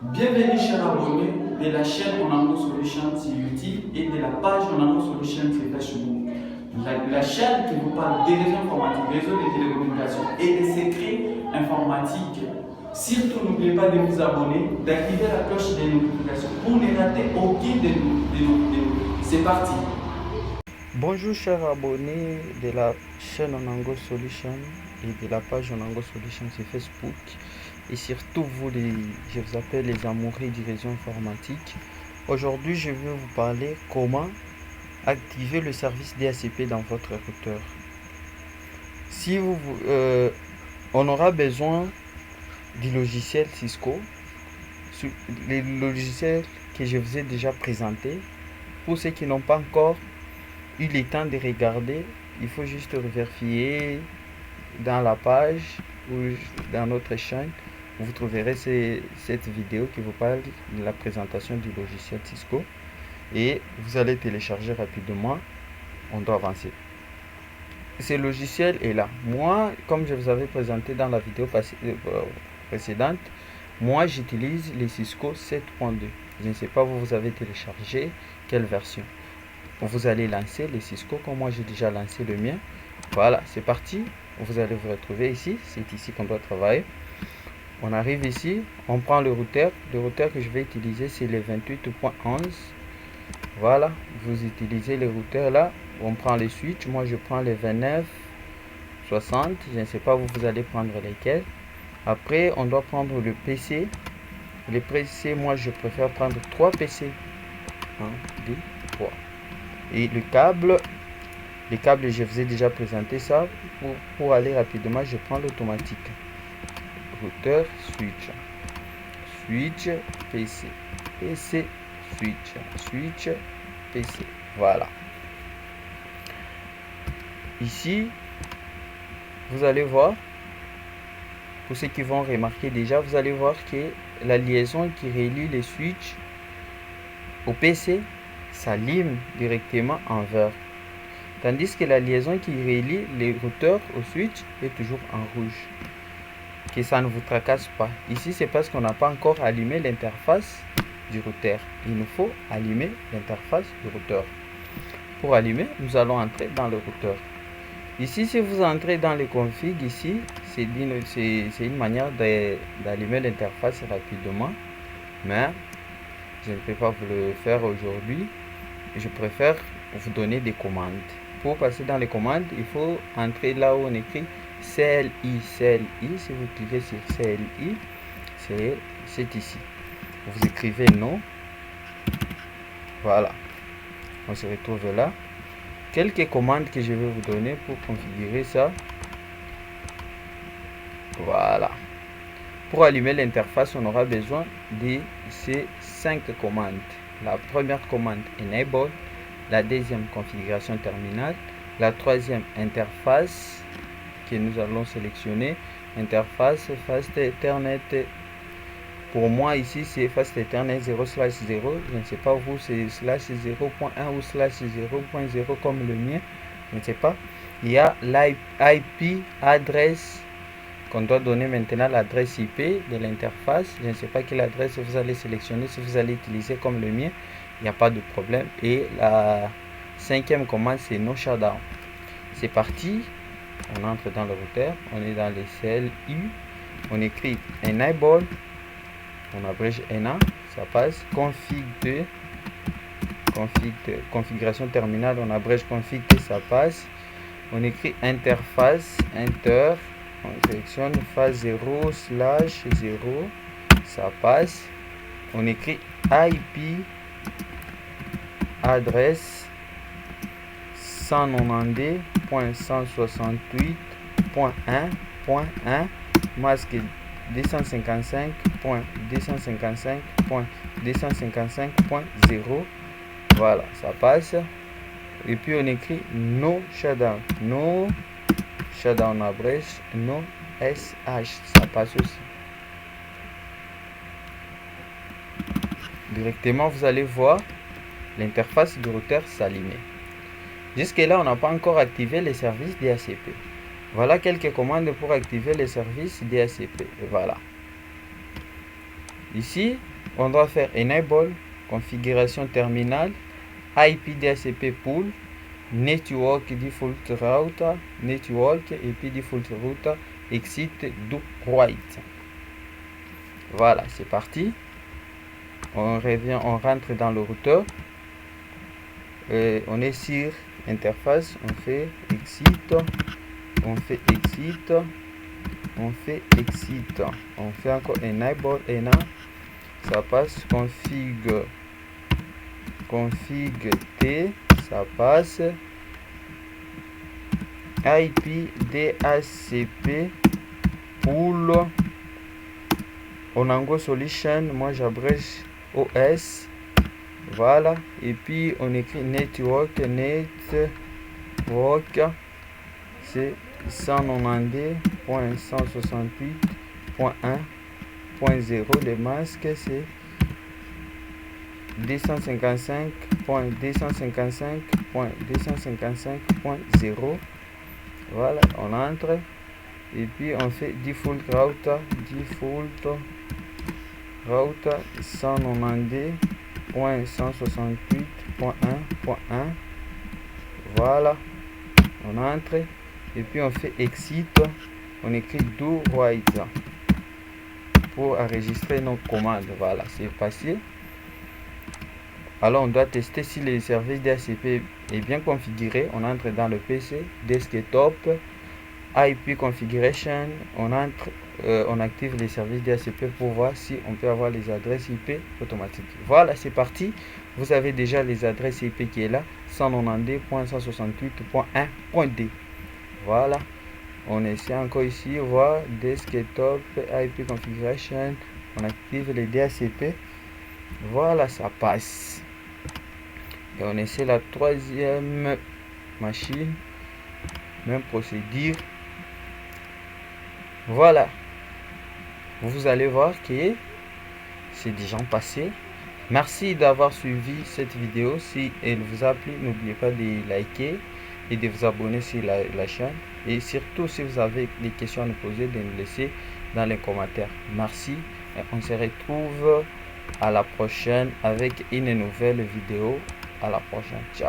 Bienvenue chers abonnés de la chaîne Onango Solutions sur YouTube et de la page Onango Solutions sur Facebook. La chaîne qui vous parle des réseaux informatiques, réseaux de télécommunications et des secrets informatiques. Surtout n'oubliez pas de vous abonner, d'activer la cloche des notifications pour ne rater aucune de nos vidéos. C'est parti. Bonjour chers abonnés de la chaîne Onango Solutions et de la page Onango Solutions sur Facebook et surtout vous, je vous appelle les amoureux du réseau informatique. Aujourd'hui je vais vous parler comment activer le service DHCP dans votre routeur. On aura besoin du logiciel Cisco, les logiciels que je vous ai déjà présenté. Pour ceux qui n'ont pas encore eu le temps de regarder, il faut juste vérifier dans la page ou dans notre chaîne. Vous trouverez cette vidéo qui vous parle de la présentation du logiciel Cisco et vous allez télécharger rapidement. On doit avancer. Ce logiciel est là. Moi, comme je vous avais présenté dans la vidéo précédente, moi j'utilise les Cisco 7.2. Je ne sais pas, vous avez téléchargé quelle version. Vous allez lancer les Cisco comme moi j'ai déjà lancé le mien. Voilà, c'est parti. Vous allez vous retrouver ici. C'est ici qu'on doit travailler. On arrive ici, on prend le routeur. Le routeur que je vais utiliser, c'est le 28.11. Voilà, vous utilisez le routeur là. On prend les switches. Moi, je prends les 29.60. Je ne sais pas, vous allez prendre lesquels. Après, on doit prendre le PC. Le PC, moi, je préfère prendre 3 PC. 1, 2, 3. Et le câble, je vous ai déjà présenté ça. Pour aller rapidement, je prends l'automatique. Routeur, switch, PC, switch, PC. Voilà. Ici, vous allez voir, pour ceux qui vont remarquer déjà, vous allez voir que la liaison qui relie les switches au PC s'allume directement en vert. Tandis que la liaison qui relie les routeurs au switch est toujours en rouge. Que ça ne vous tracasse pas. Ici, c'est parce qu'on n'a pas encore allumé l'interface du routeur. Il nous faut allumer l'interface du routeur. Pour allumer, nous allons entrer dans le routeur. Ici, si vous entrez dans les configs, ici, c'est une manière d'allumer l'interface rapidement. Mais je ne peux pas vous le faire aujourd'hui. Je préfère vous donner des commandes. Pour passer dans les commandes, il faut entrer là où on écrit CLI. Si vous cliquez sur CLI, c'est ici. Vous écrivez non. Voilà. On se retrouve là. Quelques commandes que je vais vous donner pour configurer ça. Voilà. Pour allumer l'interface, on aura besoin de ces 5 commandes. La première commande Enable. La deuxième configuration terminale. La troisième interface que nous allons sélectionner, interface Fast Ethernet. Pour moi ici c'est Fast Ethernet 0/0. Je ne sais pas vous, c'est /0.1 ou /0.0 comme le mien. Je ne sais pas. Il y a l'IP adresse qu'on doit donner maintenant, l'adresse IP de l'interface. Je ne sais pas quelle adresse vous allez sélectionner. Si vous allez utiliser comme le mien, il n'y a pas de problème. Et la cinquième commande c'est No Shutdown. C'est parti. On entre dans le routeur, on est dans les CLI, on écrit Enable, on abrège ENA, ça passe. Config 2, configuration terminale, on abrège config 2, ça passe. On écrit interface, enter, on sélectionne phase 0/0, ça passe. On écrit IP adresse 192.168.1.1 masque 255.255.255.0. Voilà, ça passe. Et puis on écrit no shutdown. No shutdown abrège no SH. Ça passe aussi. Directement, vous allez voir l'interface du routeur s'allumer. Jusque là, on n'a pas encore activé les services DHCP. Voilà quelques commandes pour activer les services DHCP. Et voilà. Ici, on doit faire Enable, configuration terminale, IP DHCP pool, Network Default Router, Network et puis Default Router, Exit do right. Voilà, c'est parti. On revient, on rentre dans le routeur. On est sur interface, on fait Exit, on fait Exit, on fait Exit, on fait encore Enable, ENA, ça passe, config T, ça passe, IP DHCP pool, Onango Solution, moi j'abrège OS, voilà, et puis on écrit network, c'est 192.168.1.0, les masques c'est 255.255.255.0. Voilà, on entre et puis on fait default router 192.168.1.1. voilà, on entre et puis on fait exit, on écrit do right pour enregistrer nos commandes. Voilà, c'est passé. Alors on doit tester si le service DHCP est bien configuré. On entre dans le PC, desktop, IP configuration, on active les services DHCP pour voir si on peut avoir les adresses IP automatiques. Voilà, c'est parti. Vous avez déjà les adresses IP qui est là, 192.168.1.2. voilà, on essaie encore ici, voir desktop, IP configuration, on active les DHCP. Voilà, ça passe. Et on essaie la troisième machine, même procédure. Voilà, vous allez voir que c'est déjà passé. Merci d'avoir suivi cette vidéo. Si elle vous a plu, n'oubliez pas de liker et de vous abonner sur la chaîne. Et surtout, si vous avez des questions à nous poser, de nous laisser dans les commentaires. Merci et on se retrouve à la prochaine avec une nouvelle vidéo. À la prochaine. Ciao.